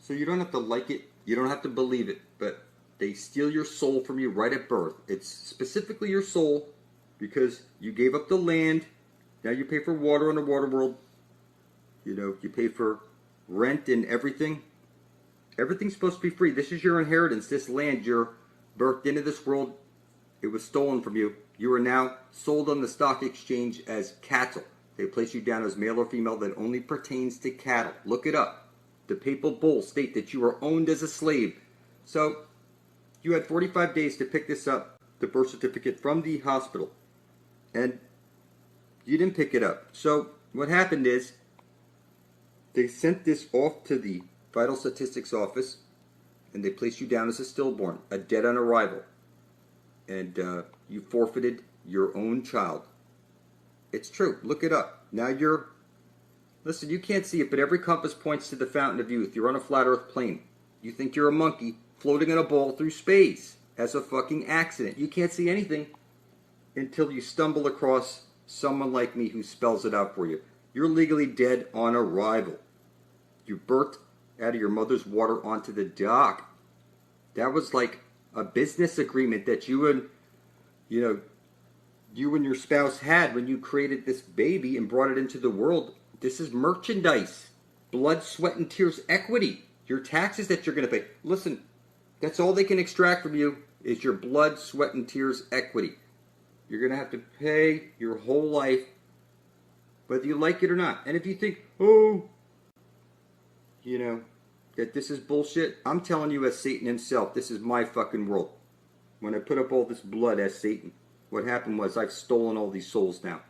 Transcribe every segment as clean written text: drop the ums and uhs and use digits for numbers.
So you don't have to like it, you don't have to believe it, but they steal your soul from you right at birth. It's specifically your soul because you gave up the land. Now you pay for water on the water world. You know, you pay for rent and everything. Everything's supposed to be free. This is your inheritance. This land, you're birthed into this world. It was stolen from you. You are now sold on the stock exchange as cattle. They place you down as male or female. That only pertains to cattle. Look it up. The papal bulls state that you are owned as a slave. So you had 45 days to pick this up, the birth certificate, from the hospital. And you didn't pick it up. So what happened is they sent this off to the vital statistics office and they placed you down as a stillborn, a dead on arrival. And you forfeited your own child. It's true. Look it up. Now you're... Listen, you can't see it, but every compass points to the fountain of youth. You're on a flat earth plane. You think you're a monkey floating in a ball through space as a fucking accident. You can't see anything until you stumble across someone like me who spells it out for you. You're legally dead on arrival. You birthed out of your mother's water onto the dock. That was like a business agreement that you and your spouse had when you created this baby and brought it into the world. This is merchandise. Blood, sweat, and tears equity. Your taxes that you're going to pay. Listen, that's all they can extract from you is your blood, sweat, and tears equity. You're going to have to pay your whole life, whether you like it or not. And if you think, that this is bullshit, I'm telling you as Satan himself, this is my fucking world. When I put up all this blood as Satan, what happened was I've stolen all these souls now.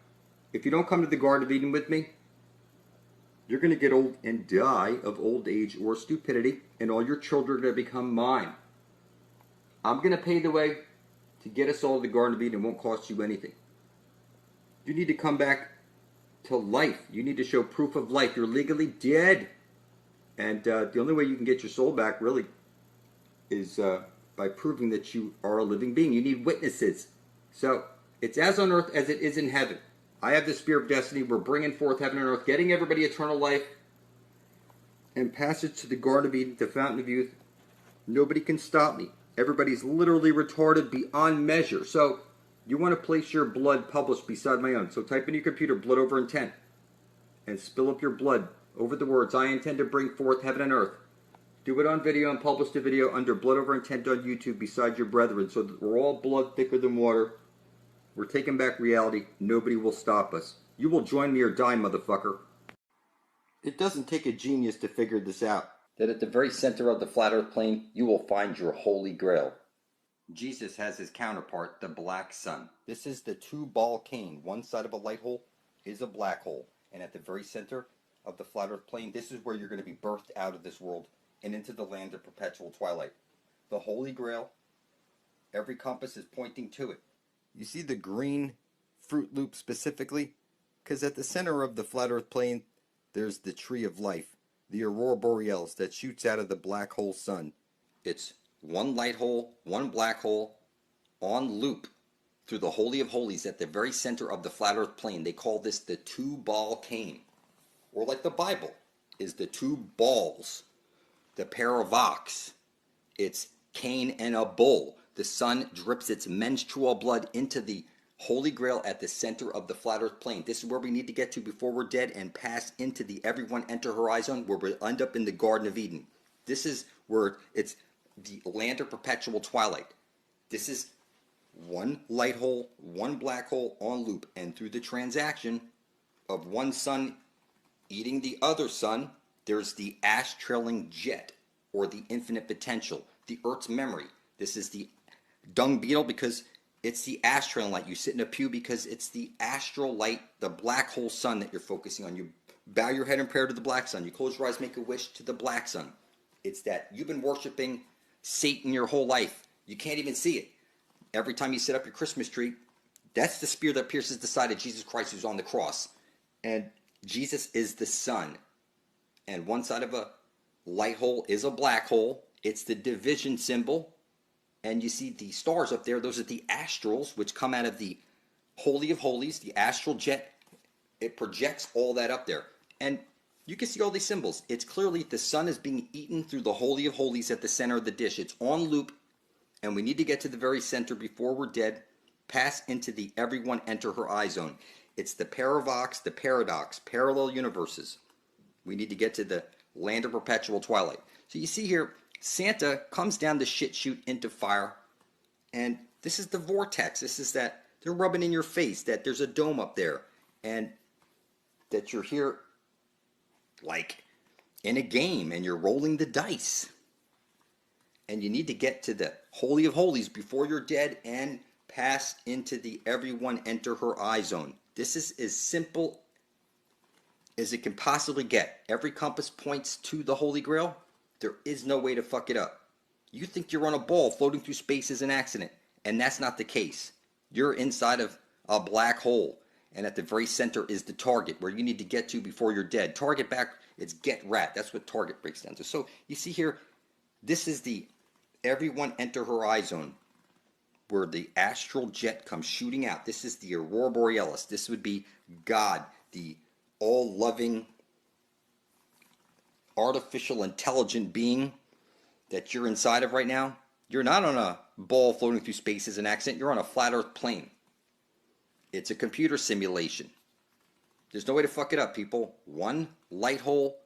If you don't come to the Garden of Eden with me, you're going to get old and die of old age or stupidity, and all your children are going to become mine. I'm going to pay the way to get us all to the Garden of Eden. It won't cost you anything. You need to come back to life. You need to show proof of life. You're legally dead. And the only way you can get your soul back, really, is by proving that you are a living being. You need witnesses. So, it's as on earth as it is in heaven. I have the spear of destiny. We're bringing forth heaven and earth, getting everybody eternal life and passage to the Garden of Eden, the fountain of youth. Nobody can stop me. Everybody's literally retarded beyond measure. So you want to place your blood published beside my own. So type in your computer blood over intent and spill up your blood over the words, I intend to bring forth heaven and earth. Do it on video and publish the video under blood over intent on YouTube beside your brethren so that we're all blood thicker than water. We're taking back reality. Nobody will stop us. You will join me or die, motherfucker. It doesn't take a genius to figure this out. That at the very center of the flat earth plane, you will find your holy grail. Jesus has his counterpart, the black sun. This is the two-ball cane. One side of a light hole is a black hole. And at the very center of the flat earth plane, this is where you're going to be birthed out of this world and into the land of perpetual twilight. The holy grail, every compass is pointing to it. You see the green Fruit Loop specifically? Because at the center of the flat earth plane, there's the tree of life, the aurora borealis that shoots out of the black hole sun. It's one light hole, one black hole, on loop through the Holy of Holies at the very center of the flat earth plane. They call this the two-ball cane. Or like the Bible is the two balls, the pair of ox. It's Cain and a bull. The sun drips its menstrual blood into the Holy Grail at the center of the flat earth plane. This is where we need to get to before we're dead and pass into the everyone enter horizon where we end up in the Garden of Eden. This is where it's the land of perpetual twilight. This is one light hole, one black hole on loop. And through the transaction of one sun eating the other sun, there's the ash trailing jet or the infinite potential, the Earth's memory. This is the dung beetle because it's the astral light. You sit in a pew because it's the astral light, the black hole sun that you're focusing on. You bow your head in prayer to the black sun. You close your eyes, make a wish to the black sun. It's that you've been worshiping Satan your whole life. You can't even see it. Every time you set up your Christmas tree, that's the spear that pierces the side of Jesus Christ who's on the cross. And Jesus is the sun. And one side of a light hole is a black hole. It's the division symbol. And you see the stars up there, those are the astrals, which come out of the Holy of Holies, the astral jet. It projects all that up there. And You can see all these symbols. It's clearly the sun is being eaten through the Holy of Holies at the center of the dish. It's on loop, and we need to get to the very center before we're dead, pass into the everyone enter her eye zone. It's the paravox, the paradox, parallel universes. We need to get to the land of perpetual twilight. So you see here, Santa comes down the shit chute into fire, and this is the vortex. This is that they're rubbing in your face that there's a dome up there, and that you're here like in a game and you're rolling the dice. And you need to get to the Holy of Holies before you're dead and pass into the everyone enter her eye zone. This is as simple as it can possibly get. Every compass points to the Holy Grail. There is no way to fuck it up. You think you're on a ball floating through space is an accident, and that's not the case. You're inside of a black hole, and at the very center is the target where you need to get to before you're dead. Target back, it's get rat. That's what target breaks down to. So you see here, this is the everyone enter her eye zone, where the astral jet comes shooting out. This is the Aurora Borealis. This would be God, the all-loving, artificial, intelligent being that you're inside of right now. You're not on a ball floating through space as an accident. You're on a flat earth plane. It's a computer simulation. There's no way to fuck it up, people. One light hole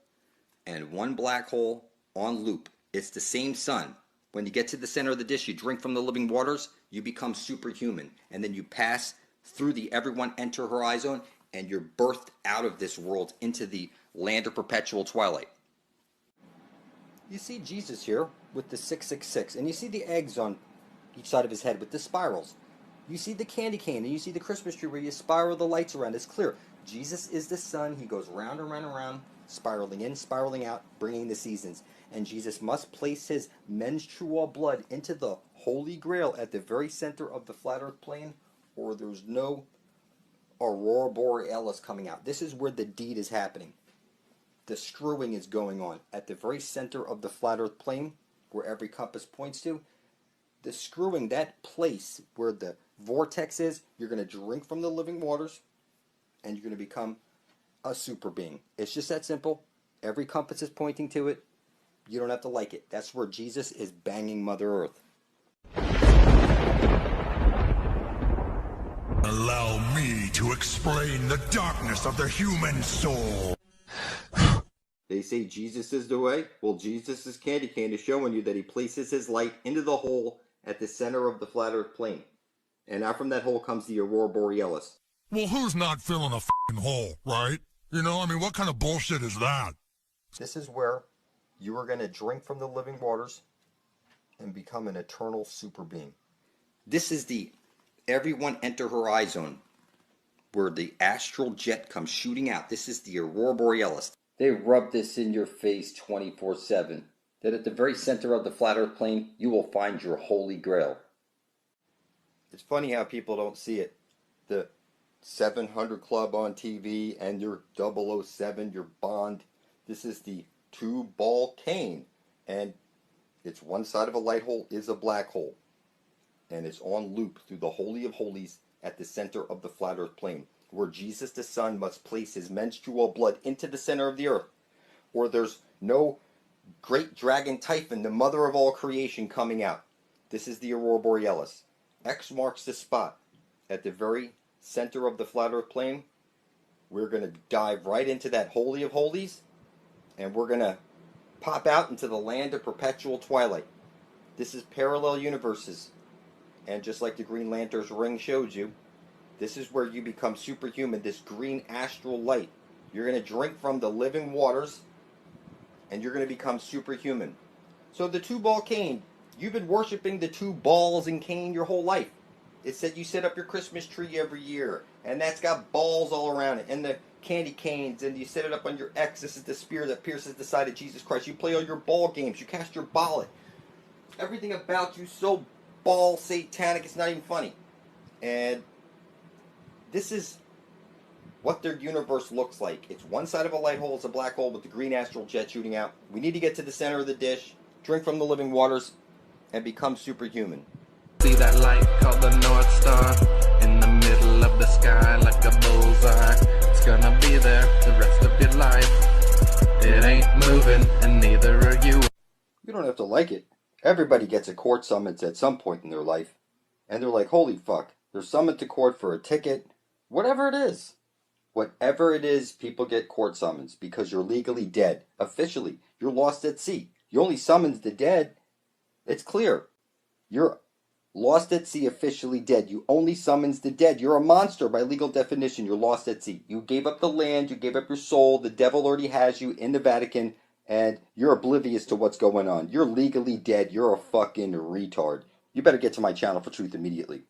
and one black hole on loop. It's the same sun. When you get to the center of the dish, you drink from the living waters, you become superhuman. And then you pass through the everyone enter her eye zone, and you're birthed out of this world into the land of perpetual twilight. You see Jesus here with the 666, and you see the eggs on each side of his head with the spirals. You see the candy cane, and you see the Christmas tree where you spiral the lights around. It's clear. Jesus is the sun. He goes round and round and round, spiraling in, spiraling out, bringing the seasons. And Jesus must place his menstrual blood into the Holy Grail at the very center of the flat earth plane, or there's no Aurora Borealis coming out. This is where the deed is happening. The screwing is going on at the very center of the flat earth plane, where every compass points to. The screwing, that place where the vortex is, you're going to drink from the living waters, and you're going to become a super being. It's just that simple. Every compass is pointing to it. You don't have to like it. That's where Jesus is banging Mother Earth. Allow me to explain the darkness of the human soul. They say Jesus is the way. Well, Jesus' candy cane is showing you that he places his light into the hole at the center of the flat earth plane. And out from that hole comes the Aurora Borealis. Well, who's not filling a f***ing hole, right? You know, I mean, what kind of bullshit is that? This is where you are going to drink from the living waters and become an eternal super being. This is the everyone enter her eye zone, where the astral jet comes shooting out. This is the Aurora Borealis. They rub this in your face 24/7. That at the very center of the flat earth plane, you will find your Holy Grail. It's funny how people don't see it. The 700 Club on TV and your 007, your Bond. This is the two-ball cane. And it's one side of a light hole is a black hole. And it's on loop through the Holy of Holies at the center of the flat earth plane, where Jesus the Son must place his menstrual blood into the center of the earth, or there's no great dragon Typhon, the mother of all creation, coming out. This is the Aurora Borealis. X marks the spot. At the very center of the flat earth plane, we're going to dive right into that Holy of Holies, and we're going to pop out into the land of perpetual twilight. This is parallel universes. And just like the Green Lantern's ring showed you, this is where you become superhuman, this green astral light. You're going to drink from the living waters, and you're going to become superhuman. So the two-ball cane, you've been worshiping the two balls and cane your whole life. It said you set up your Christmas tree every year, and that's got balls all around it, and the candy canes, and you set it up on your X. This is the spear that pierces the side of Jesus Christ. You play all your ball games. You cast your ballot. Everything about you so ball satanic, it's not even funny. And this is what their universe looks like. It's one side of a light hole, it's a black hole with the green astral jet shooting out. We need to get to the center of the dish, drink from the living waters, and become superhuman. See that light called the North Star in the middle of the sky like a bullseye. It's gonna be there the rest of your life. have to like it. Everybody gets a court summons at some point in their life. And they're like, holy fuck, they're summoned to court for a ticket. Whatever it is. Whatever it is, people get court summons because you're legally dead. Officially, you're lost at sea. You only summons the dead. It's clear. You're lost at sea, officially dead. You only summons the dead. You're a monster by legal definition. You're lost at sea. You gave up the land. You gave up your soul. The devil already has you in the Vatican. And you're oblivious to what's going on. You're legally dead. You're a fucking retard. You better get to my channel for truth immediately.